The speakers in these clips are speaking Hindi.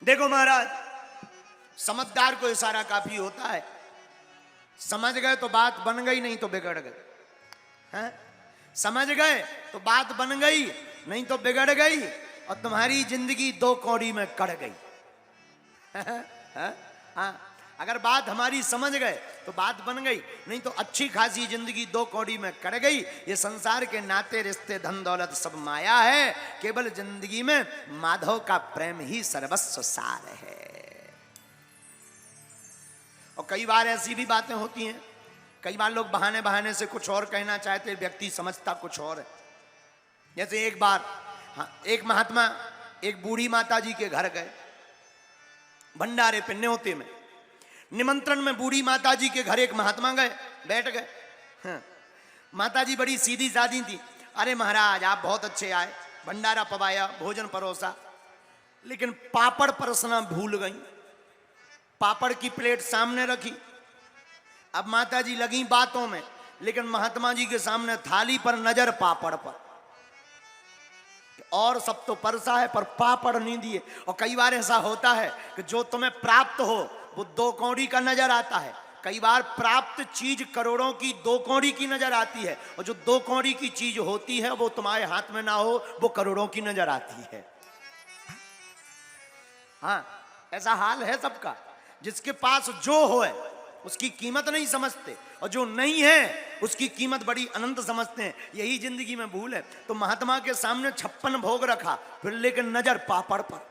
देखो महाराज, समझदार को इशारा काफी होता है। समझ गए तो बात बन गई, नहीं तो बिगड़ गए। हैं? समझ गए तो बात बन गई, नहीं तो बिगड़ गई और तुम्हारी जिंदगी दो कौड़ी में कट गई। हाँ, अगर बात हमारी समझ गए तो बात बन गई, नहीं तो अच्छी खासी जिंदगी दो कौड़ी में कट गई। ये संसार के नाते रिश्ते धन दौलत सब माया है, केवल जिंदगी में माधव का प्रेम ही सर्वस्व सार है। और कई बार ऐसी भी बातें होती हैं, कई बार लोग बहाने बहाने से कुछ और कहना चाहते, व्यक्ति समझता कुछ और है। जैसे एक बार एक महात्मा एक बूढ़ी माता जी के घर गए, भंडारे पे न्योते में निमंत्रण में बूढ़ी माता जी के घर एक महात्मा गए, बैठ गए। हाँ। माता जी बड़ी सीधी सादी थी। अरे महाराज आप बहुत अच्छे आए, भंडारा पवाया, भोजन परोसा, लेकिन पापड़ परसना भूल गई। पापड़ की प्लेट सामने रखी। अब माता जी लगी बातों में, लेकिन महात्मा जी के सामने थाली पर नजर पापड़ पर, और सब तो परसा है पर पापड़ नहीं दिए। और कई बार ऐसा होता है कि जो तुम्हें प्राप्त हो वो दो कौड़ी का नजर आता है। कई बार प्राप्त चीज करोड़ों की दो कौड़ी की नजर आती है, और जो दो कौड़ी की चीज होती है वो तुम्हारे हाथ में ना हो, वो करोड़ों की नजर आती है। हाँ, ऐसा हाल है सबका। जिसके पास जो हो है उसकी कीमत नहीं समझते, और जो नहीं है उसकी कीमत बड़ी अनंत समझते हैं। यही जिंदगी में भूल है। तो महात्मा के सामने 56 भोग रखा, फिर लेकिन नजर पापड़ पर।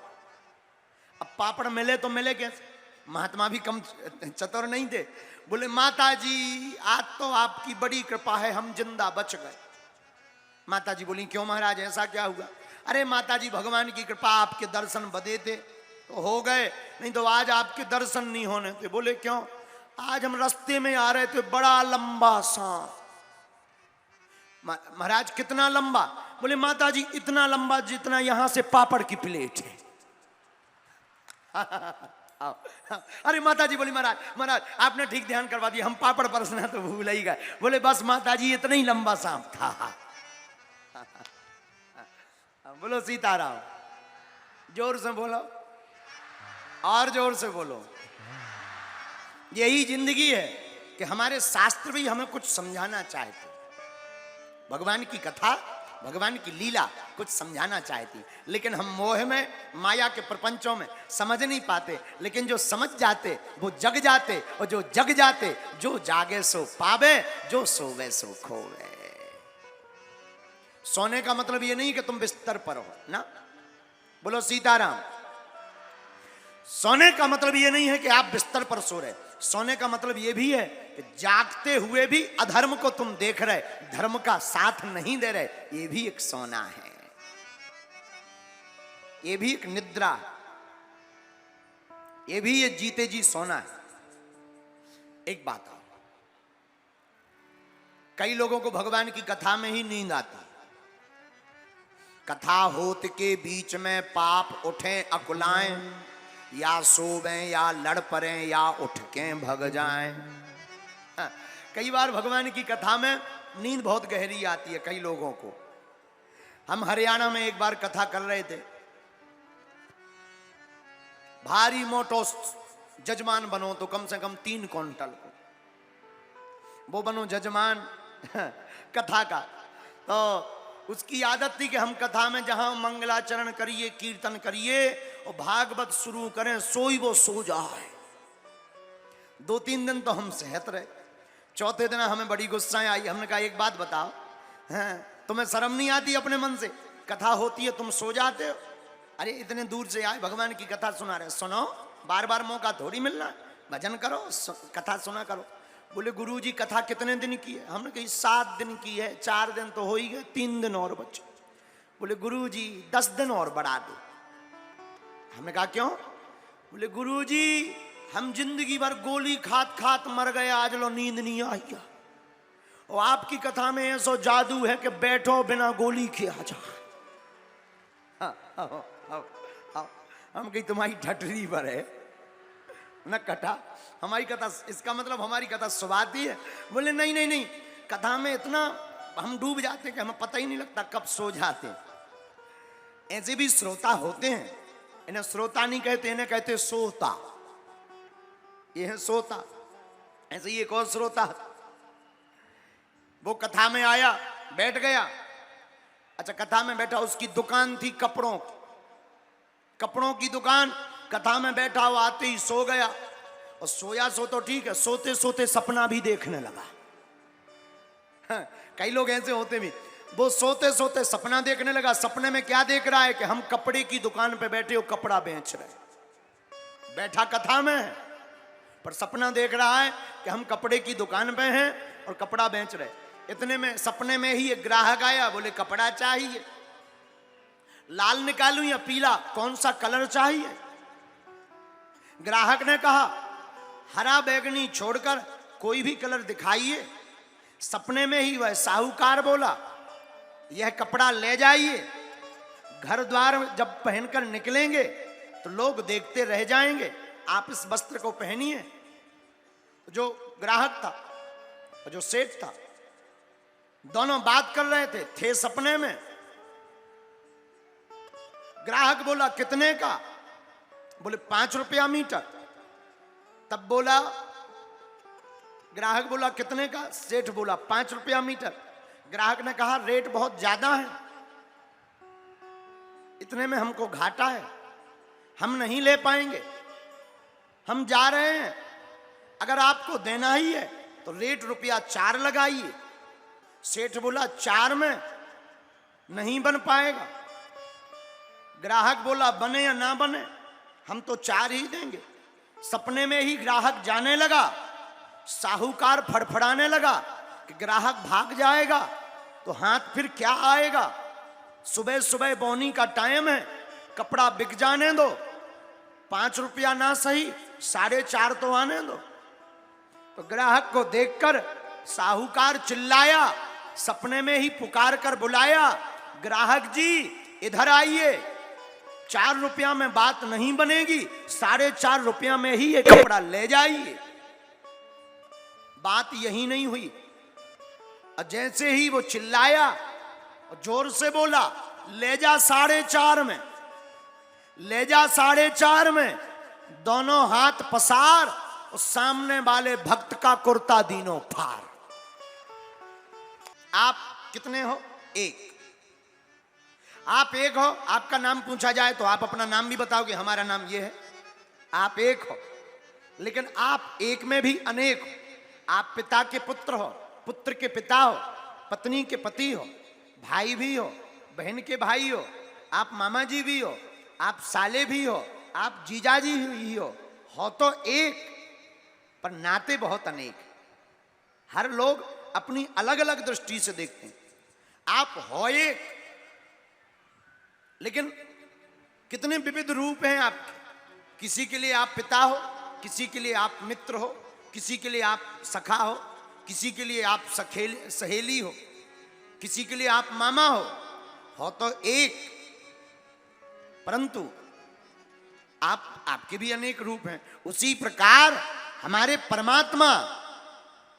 अब पापड़ मिले तो मिले कैसे? महात्मा भी कम चतुर नहीं थे। बोले माता जी आज तो आपकी बड़ी कृपा है, हम जिंदा बच गए। माता जी बोली क्यों महाराज ऐसा क्या हुआ? अरे माता जी भगवान की कृपा, आपके दर्शन बदे थे तो हो गए, नहीं तो आज आपके दर्शन नहीं होने थे। बोले क्यों? आज हम रास्ते में आ रहे थे, बड़ा लंबा सांप। महाराज कितना लंबा? बोले माता जी इतना लंबा जितना यहां से पापड़ की प्लेट है। अरे माता जी बोली महाराज महाराज आपने ठीक ध्यान करवा दिया, हम पापड़ परसना तो भूल ही गए। बोले बस माता जी इतना ही लंबा सांप था। बोलो सीताराम, जोर से बोलो, और जोर से बोलो। यही जिंदगी है कि हमारे शास्त्र भी हमें कुछ समझाना चाहते, भगवान की कथा, भगवान की लीला कुछ समझाना चाहती, लेकिन हम मोह में, माया के प्रपंचों में समझ नहीं पाते। लेकिन जो समझ जाते वो जग जाते, और जो जग जाते जो जागे सो पावे, जो सोवे सो खोवे। सोने का मतलब ये नहीं कि तुम बिस्तर पर हो ना, बोलो सीताराम। सोने का मतलब ये नहीं है कि आप बिस्तर पर सो रहे। सोने का मतलब ये भी है कि जागते हुए भी अधर्म को तुम देख रहे, धर्म का साथ नहीं दे रहे, ये भी एक सोना है, ये भी एक निद्रा, ये भी ये जीते जी सोना है। एक बात और, कई लोगों को भगवान की कथा में ही नींद आती। कथा होत के बीच में पाप उठे अकुलाएं, या सोवें या लड़ पड़ें या उठ के भग जाएं। हाँ, कई बार भगवान की कथा में नींद बहुत गहरी आती है कई लोगों को। हम हरियाणा में एक बार कथा कर रहे थे, भारी मोटो जजमान बनो तो कम से कम 3 क्विंटल को, वो बनो जजमान कथा का। तो उसकी आदत थी कि हम कथा में जहां मंगलाचरण करिए, कीर्तन करिए और भागवत शुरू करें, सोई वो सो जाए। 2-3 दिन तो हम सहत रहे। चौथे दिन हमें बड़ी गुस्सा आई। हमने कहा एक बात बताओ, हैं तुम्हें शर्म नहीं आती अपने मन से? कथा होती है तुम सो जाते हो। अरे इतने दूर से आए, भगवान की कथा सुना रहे, सुनो, बार बार मौका थोड़ी मिलना, भजन करो, कथा सुना करो। बोले गुरुजी कथा कितने दिन की है? हमने कही 7 दिन की है। 4 दिन तो हो ही गए, 3 दिन और बचे। बोले गुरुजी 10 दिन और बढ़ा दो। हमने कहा क्यों? बोले गुरुजी हम जिंदगी भर गोली खात खात मर गए, आज लो नींद नहीं आई। और आपकी कथा में ऐसा जादू है कि बैठो बिना गोली के आ जाए। हम कहीं तुम्हारी ठटरी पर है न कथा, हमारी कथा, इसका मतलब हमारी कथा सुबाती है। बोले नहीं नहीं नहीं, कथा में इतना हम डूब जाते हैं कि हमें पता ही नहीं लगता कब सो जाते हैं। ऐसे भी श्रोता होते हैं इन्हें श्रोता नहीं कहते, इन्हें कहते सोता। ये है सोता। ऐसे ही एक और श्रोता, वो कथा में आया, बैठ गया। अच्छा, कथा में बैठा, उसकी दुकान थी कपड़ों की दुकान। कथा में बैठा, वो आते ही सो गया। और सोया सो तो ठीक है, सोते सोते सपना भी देखने लगा। हाँ, कई लोग ऐसे होते भी, वो सोते सोते सपना देखने लगा। सपने में क्या देख रहा है कि हम कपड़े की दुकान पे बैठे हो, कपड़ा बेच रहे। बैठा कथा में, पर सपना देख रहा है कि हम कपड़े की दुकान पे हैं और कपड़ा बेच रहे। इतने में सपने में ही एक ग्राहक आया, बोले कपड़ा चाहिए, लाल निकालूं या पीला, कौन सा कलर चाहिए? ग्राहक ने कहा हरा बैगनी छोड़कर कोई भी कलर दिखाइए। सपने में ही वह साहूकार बोला यह कपड़ा ले जाइए, घर द्वार जब पहनकर निकलेंगे तो लोग देखते रह जाएंगे, आप इस वस्त्र को पहनिए। जो ग्राहक था और जो सेठ था, दोनों बात कर रहे थे सपने में। ग्राहक बोला कितने का? बोले 5 रुपया मीटर। तब बोला, ग्राहक बोला कितने का? सेठ बोला 5 रुपया मीटर। ग्राहक ने कहा रेट बहुत ज्यादा है, इतने में हमको घाटा है, हम नहीं ले पाएंगे, हम जा रहे हैं। अगर आपको देना ही है तो रेट रुपया 4 लगाइए। सेठ बोला 4 में नहीं बन पाएगा। ग्राहक बोला बने या ना बने, हम तो 4 ही देंगे। सपने में ही ग्राहक जाने लगा। साहूकार फड़फड़ाने लगा कि ग्राहक भाग जाएगा तो हाथ फिर क्या आएगा। सुबह सुबह बोनी का टाइम है, कपड़ा बिक जाने दो, 5 रुपया ना सही 4.5 तो आने दो। तो ग्राहक को देखकर साहूकार चिल्लाया, सपने में ही पुकार कर बुलाया, ग्राहक जी इधर आइए, 4 रुपया में बात नहीं बनेगी, 4.5 रुपया में ही ये कपड़ा ले जाइए। बात यही नहीं हुई। और जैसे ही वो चिल्लाया और जोर से बोला ले जा 4.5 में, ले जा 4.5 में, दोनों हाथ पसार और सामने वाले भक्त का कुर्ता दीनों फाड़। आप कितने हो? 1। आप 1 हो, आपका नाम पूछा जाए तो आप अपना नाम भी बताओगे, हमारा नाम ये है। आप 1 हो, लेकिन आप 1 में भी अनेक हो। आप पिता के पुत्र हो, पुत्र के पिता हो, पत्नी के पति हो, भाई भी हो, बहन के भाई हो, आप मामा जी भी हो, आप साले भी हो, आप जीजाजी भी हो तो 1, पर नाते बहुत अनेक। हर लोग अपनी अलग अलग दृष्टि से देखते हैं। आप हो 1, लेकिन कितने विविध रूप हैं आपके। किसी के लिए आप पिता हो, किसी के लिए आप मित्र हो, किसी के लिए आप सखा हो, किसी के लिए आप सहेली हो, किसी के लिए आप मामा हो तो 1, परंतु आपके भी अनेक रूप हैं। उसी प्रकार हमारे परमात्मा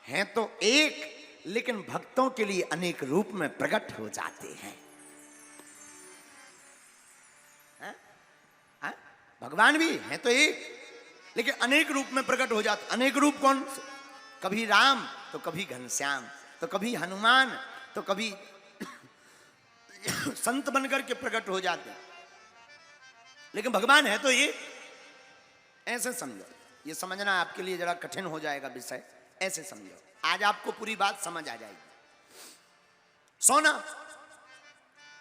हैं तो 1, लेकिन भक्तों के लिए अनेक रूप में प्रकट हो जाते हैं। भगवान भी हैं तो 1, लेकिन अनेक रूप में प्रकट हो जाते। अनेक रूप कौन? कभी राम तो कभी घनश्याम, तो कभी हनुमान, तो कभी संत बनकर के प्रकट हो जाते। लेकिन भगवान है तो 1। ऐसे समझो, ये समझना आपके लिए जरा कठिन हो जाएगा विषय। ऐसे समझो, आज आपको पूरी बात समझ आ जाएगी।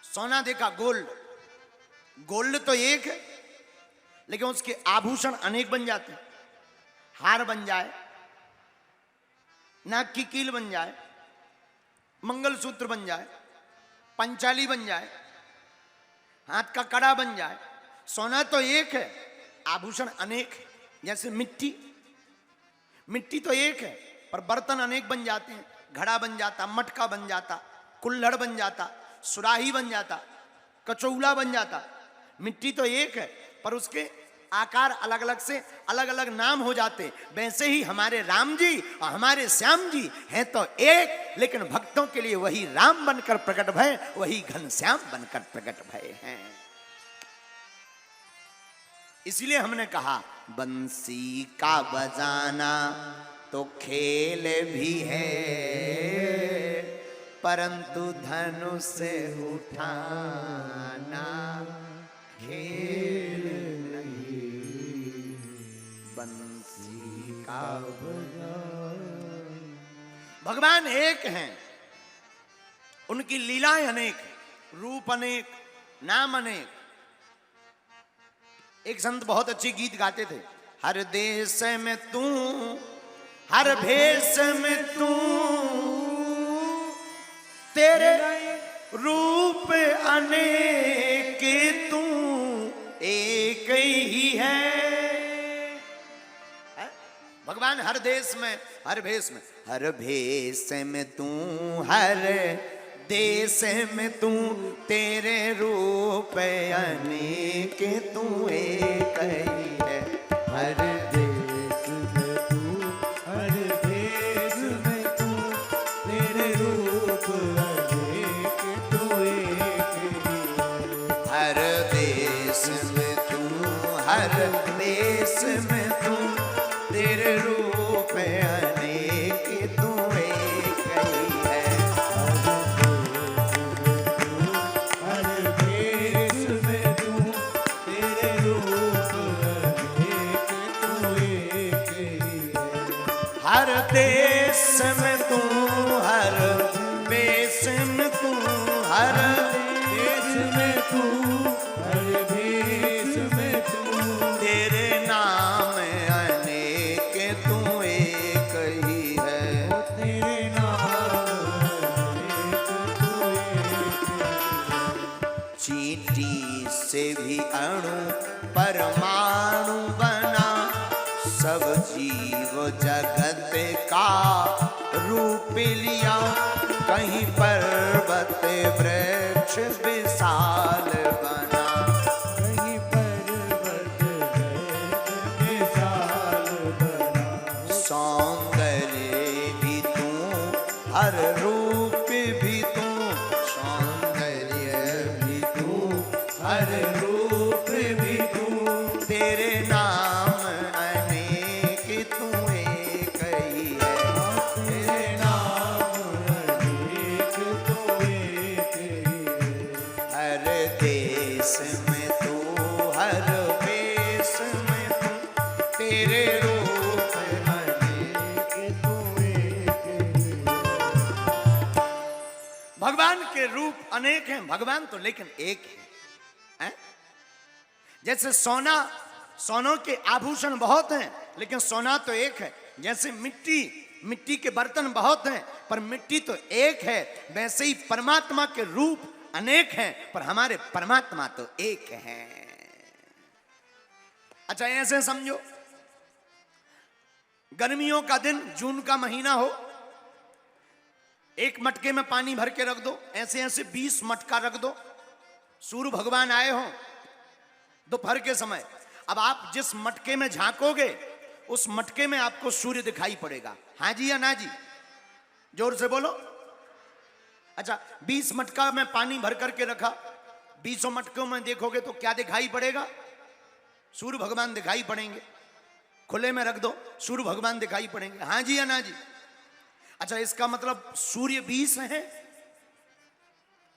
सोना देखा, गोल्ड तो 1 है, लेकिन उसके आभूषण अनेक बन जाते हैं। हार बन जाए, नाक की कील बन जाए, मंगलसूत्र बन जाए, पंचाली बन जाए, हाथ का कड़ा बन जाए। सोना तो 1 है, आभूषण अनेक है। जैसे मिट्टी तो 1 है, पर बर्तन अनेक बन जाते हैं। घड़ा बन जाता, मटका बन जाता, कुल्हड़ बन जाता, सुराही बन जाता, कचौला बन जाता। मिट्टी तो 1 है, पर उसके आकार अलग अलग से अलग अलग नाम हो जाते। वैसे ही हमारे राम जी और हमारे श्याम जी हैं तो 1, लेकिन भक्तों के लिए वही राम बनकर प्रकट भय, वही घनश्याम बनकर प्रकट भय हैं। इसलिए हमने कहा बंसी का बजाना तो खेल भी है, परंतु धनुष से उठाना खेल नहीं। बंसी का भगवान एक हैं, उनकी लीलाएं अनेक, रूप अनेक, नाम अनेक। एक संत बहुत अच्छी गीत गाते थे, हर देश में तू, हर भेष में तू, तेरे रूप अनेक, तू एक ही है। भगवान हर देश में, हर भेष में, हर भेष में तू, हर देश में तू, तेरे रूप अनेक, तू एक ही है। हर देश में तू, हर देश में तू, तेरे रूप अनेक, तू एक ही है। हर देश में तू, हर देश में तू, तेरे रूप अनेक, तू एक ही है। हर देश में तू, हर देश में तू, हर देश में तू, हर देश में तू, तेरे नाम अनेक, तू एक ही है। तेरे नाम अनेक, तू एक है। चींटी से भी अणु परमाणु बना, सब जीव जगत का रूप लिया, कहीं पर्वत वृक्ष विशाल बना, कहीं पर्वत वृक्ष विशाल बना। सौंदर्य भी तू, हर रूप भी तू, सौंदर्य भी तू, हर रूप भी तू, तेरे नाम भगवान के रूप अनेक हैं, भगवान तो लेकिन एक है। जैसे सोना, सोनों के आभूषण बहुत हैं, लेकिन सोना तो एक है। जैसे मिट्टी, मिट्टी के बर्तन बहुत हैं, पर मिट्टी तो एक है। वैसे ही परमात्मा के रूप अनेक हैं, पर हमारे परमात्मा तो एक हैं। अच्छा, ऐसे समझो, गर्मियों का दिन, जून का महीना हो, एक मटके में पानी भर के रख दो, ऐसे ऐसे 20 मटका रख दो, सूर्य भगवान आए हो दोपहर के समय। अब आप जिस मटके में झांकोगे, उस मटके में आपको सूर्य दिखाई पड़ेगा। हाँ जी या ना जी? जोर से बोलो। अच्छा, 20 मटका में पानी भर करके रखा, 20 मटकों में देखोगे तो क्या दिखाई पड़ेगा? सूर्य भगवान दिखाई पड़ेंगे। खुले में रख दो, सूर्य भगवान दिखाई पड़ेंगे। हाँ जी या ना जी? अच्छा, इसका मतलब सूर्य 20 है?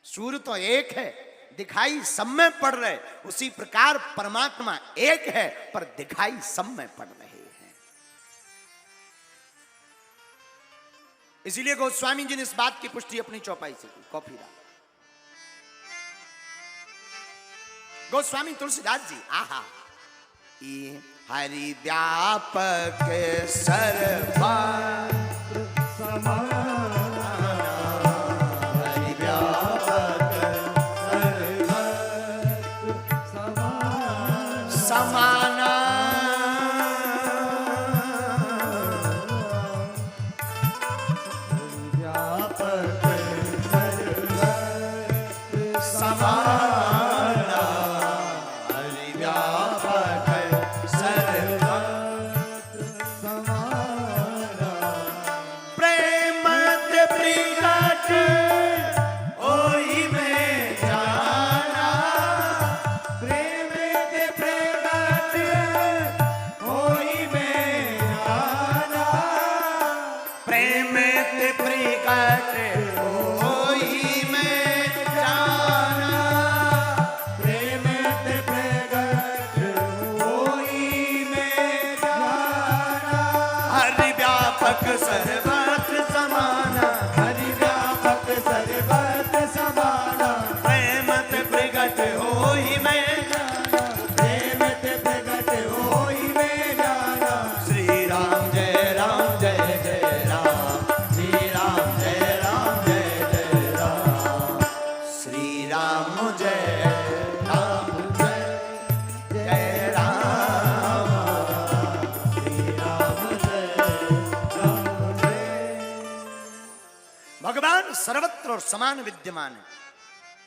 सूर्य तो एक है, दिखाई सब में पड़ रहे। उसी प्रकार परमात्मा एक है, पर दिखाई सब में पड़ रहे हैं। इसीलिए गोस्वामी जी ने इस बात की पुष्टि अपनी चौपाई से की। कॉफी दा गोस्वामी तुलसीदास जी, आहा, हरि व्यापक सर्वत्र हरि व्यापक सर्वत्र समाना, व्यापक सर्वत्र समाना, हरि व्यापक सर्वत्र समाना, प्रेम व्यापक सर्वत्र समाना, हरि व्यापक सर्वत्र समाना, प्रेम ते प्रगट होई मैं जाना, प्रेम ते प्रगट होई में जाना। श्री राम जय राम जय जय राम, श्री राम जय राम जय जय राम, श्री राम जय राम जय जय राम, श्री राम जय राम जय। भगवान सर्वत्र और समान विद्यमान है।